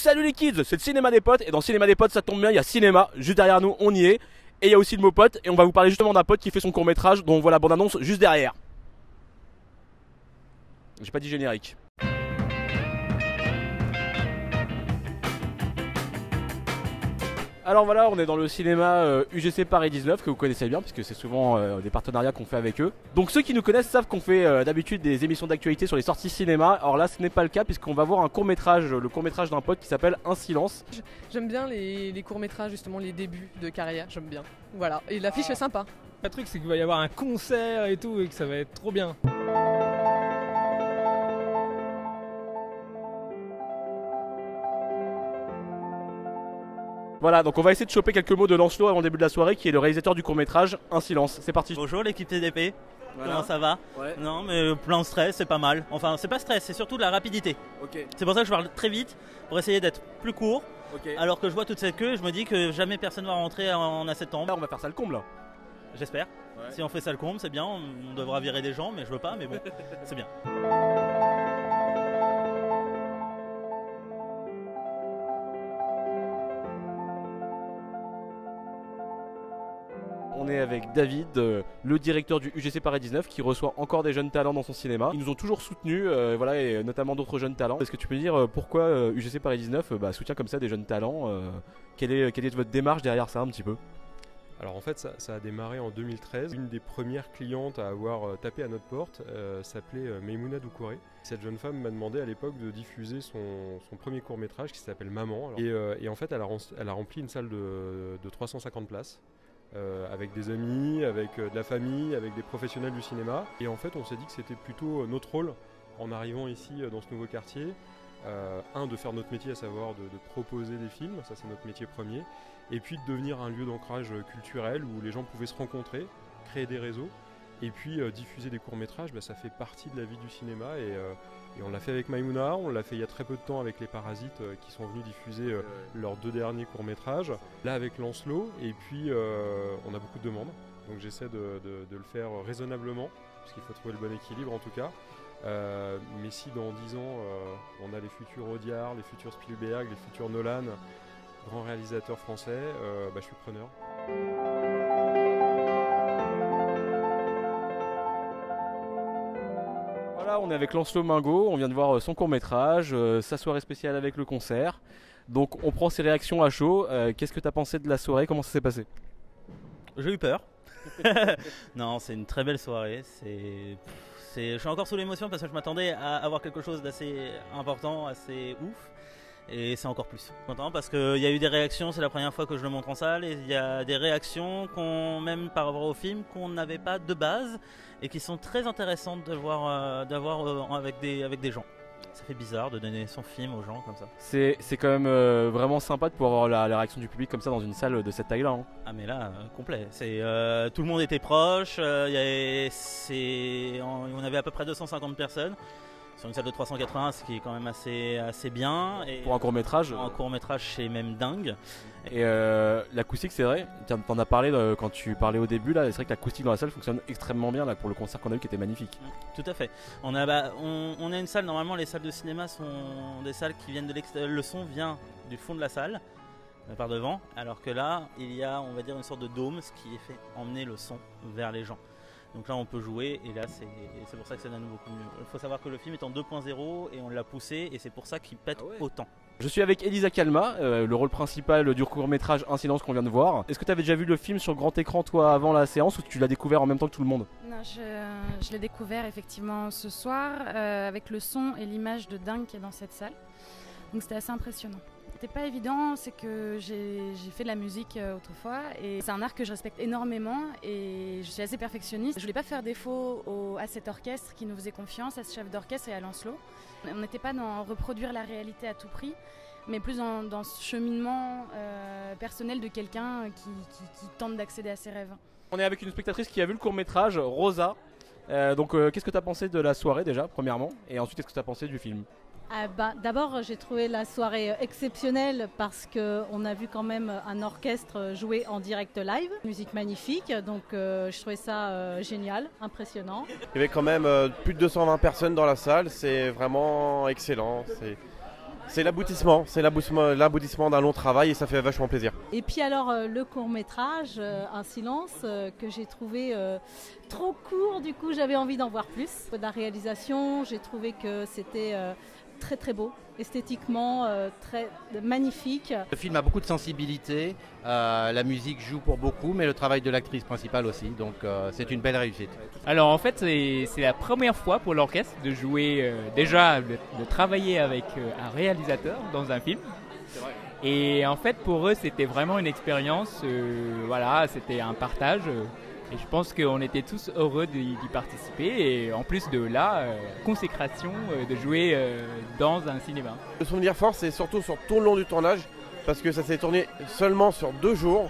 Salut les kids, c'est le cinéma des potes. Et dans le cinéma des potes, ça tombe bien, il y a cinéma. Juste derrière nous, on y est. Et il y a aussi le mot pote. Et on va vous parler justement d'un pote qui fait son court métrage, dont on voit la bande annonce juste derrière. J'ai pas dit générique. Alors voilà, on est dans le cinéma UGC Paris 19 que vous connaissez bien puisque c'est souvent des partenariats qu'on fait avec eux. Donc ceux qui nous connaissent savent qu'on fait d'habitude des émissions d'actualité sur les sorties cinéma. Alors là ce n'est pas le cas puisqu'on va voir un court-métrage, le court-métrage d'un pote qui s'appelle Un silence. J'aime bien les courts-métrages, justement les débuts de carrière, j'aime bien. Voilà, et l'affiche est sympa. Le truc c'est qu'il va y avoir un concert et tout et que ça va être trop bien. Voilà, donc on va essayer de choper quelques mots de Lancelot avant le début de la soirée, qui est le réalisateur du court-métrage Un silence. C'est parti. Bonjour l'équipe TDP, voilà. Comment ça va? Ouais. Non mais plein de stress, c'est pas mal. Enfin c'est pas stress, c'est surtout de la rapidité. Ok. C'est pour ça que je parle très vite, pour essayer d'être plus court. Ok. Alors que je vois toute cette queue, je me dis que jamais personne va rentrer en A septembre. Là on va faire ça le comble là. J'espère. Ouais. Si on fait ça le comble, c'est bien, on devra virer des gens, mais je veux pas, mais bon, c'est bien. On est avec David, le directeur du UGC Paris 19, qui reçoit encore des jeunes talents dans son cinéma. Ils nous ont toujours soutenus, voilà, et notamment d'autres jeunes talents. Est-ce que tu peux dire pourquoi UGC Paris 19 soutient comme ça des jeunes talents quelle est votre démarche derrière ça un petit peu? Alors en fait ça a démarré en 2013. Une des premières clientes à avoir tapé à notre porte s'appelait Meimouna Doucouré. Cette jeune femme m'a demandé à l'époque de diffuser son premier court métrage qui s'appelle Maman. Et en fait elle a rempli une salle de 350 places. Avec des amis, avec de la famille, avec des professionnels du cinéma. Et en fait on s'est dit que c'était plutôt notre rôle en arrivant ici dans ce nouveau quartier. De faire notre métier, à savoir de proposer des films, ça c'est notre métier premier, et puis de devenir un lieu d'ancrage culturel où les gens pouvaient se rencontrer, créer des réseaux, et puis diffuser des courts-métrages, ça fait partie de la vie du cinéma, et on l'a fait avec Maïmouna, on l'a fait il y a très peu de temps avec les Parasites qui sont venus diffuser leurs 2 derniers courts-métrages, là avec Lancelot, et puis on a beaucoup de demandes, donc j'essaie de le faire raisonnablement, parce qu'il faut trouver le bon équilibre en tout cas. Mais si dans 10 ans on a les futurs Audiard, les futurs Spielberg, les futurs Nolan, grands réalisateurs français, je suis preneur. Voilà, on est avec Lancelot Mingo, on vient de voir son court-métrage, sa soirée spéciale avec le concert. Donc on prend ses réactions à chaud. Qu'est-ce que tu as pensé de la soirée? Comment ça s'est passé? J'ai eu peur. Non, c'est une très belle soirée. Je suis encore sous l'émotion parce que je m'attendais à avoir quelque chose d'assez important, assez ouf. Et c'est encore plus content parce qu'il y a eu des réactions, c'est la première fois que je le montre en salle. Et il y a des réactions, même par rapport au film, qu'on n'avait pas de base et qui sont très intéressantes d'avoir avec des gens. Ça fait bizarre de donner son film aux gens comme ça. C'est quand même vraiment sympa de pouvoir avoir la réaction du public comme ça dans une salle de cette taille-là. Hein. Ah mais là, complet. Tout le monde était proche, on avait à peu près 250 personnes sur une salle de 380, ce qui est quand même assez bien. Et pour un court-métrage. Pour un court-métrage, c'est même dingue. Et l'acoustique, c'est vrai, t'en as parlé quand tu parlais au début, là, c'est vrai que l'acoustique dans la salle fonctionne extrêmement bien là, pour le concert qu'on a eu qui était magnifique. Tout à fait. On a une salle, normalement les salles de cinéma sont des salles qui viennent de l'extérieur, le son vient du fond de la salle, par devant, alors que là, il y a, on va dire, une sorte de dôme, ce qui fait emmener le son vers les gens. Donc là on peut jouer et là c'est pour ça que ça donne beaucoup mieux. Il faut savoir que le film est en 2.0 et on l'a poussé et c'est pour ça qu'il pète autant. Je suis avec Elisa Calma, le rôle principal du court-métrage Un silence qu'on vient de voir. Est-ce que tu avais déjà vu le film sur grand écran toi avant la séance ou tu l'as découvert en même temps que tout le monde? Non, je l'ai découvert effectivement ce soir avec le son et l'image de dingue qui est dans cette salle. Donc c'était assez impressionnant. C'était pas évident, c'est que j'ai fait de la musique autrefois et c'est un art que je respecte énormément et je suis assez perfectionniste. Je voulais pas faire défaut à cet orchestre qui nous faisait confiance, à ce chef d'orchestre et à Lancelot. On n'était pas dans reproduire la réalité à tout prix, mais plus dans ce cheminement personnel de quelqu'un qui tente d'accéder à ses rêves. On est avec une spectatrice qui a vu le court-métrage, Rosa. Qu'est-ce que tu as pensé de la soirée déjà, premièrement, et ensuite qu'est-ce que tu as pensé du film? D'abord, j'ai trouvé la soirée exceptionnelle parce qu'on a vu quand même un orchestre jouer en direct live, musique magnifique, donc je trouvais ça génial, impressionnant. Il y avait quand même plus de 220 personnes dans la salle, c'est vraiment excellent. C'est l'aboutissement d'un long travail et ça fait vachement plaisir. Et puis alors le court-métrage, Un silence, que j'ai trouvé trop court, du coup j'avais envie d'en voir plus. De la réalisation, j'ai trouvé que c'était très très beau, esthétiquement très magnifique. Le film a beaucoup de sensibilité, la musique joue pour beaucoup, mais le travail de l'actrice principale aussi, donc c'est une belle réussite. Alors en fait c'est la première fois pour l'orchestre de jouer, de travailler avec un réalisateur dans un film. Et en fait pour eux c'était vraiment une expérience, voilà, c'était un partage. Et je pense qu'on était tous heureux d'y participer. Et en plus de là, consécration de jouer dans un cinéma. Le souvenir fort, c'est surtout sur tout le long du tournage, parce que ça s'est tourné seulement sur 2 jours.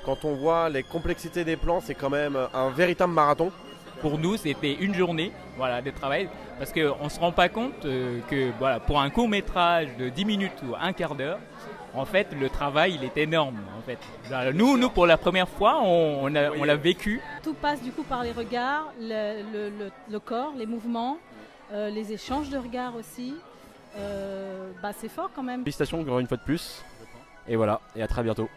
Quand on voit les complexités des plans, c'est quand même un véritable marathon. Pour nous, c'était une journée de travail, parce qu'on ne se rend pas compte que pour un court-métrage de 10 minutes ou un quart d'heure, en fait, le travail, il est énorme. En fait. Nous, pour la première fois, on l'a vécu. Tout passe du coup par les regards, le corps, les mouvements, les échanges de regards aussi. C'est fort quand même. Félicitations encore une fois de plus. Et voilà, et à très bientôt.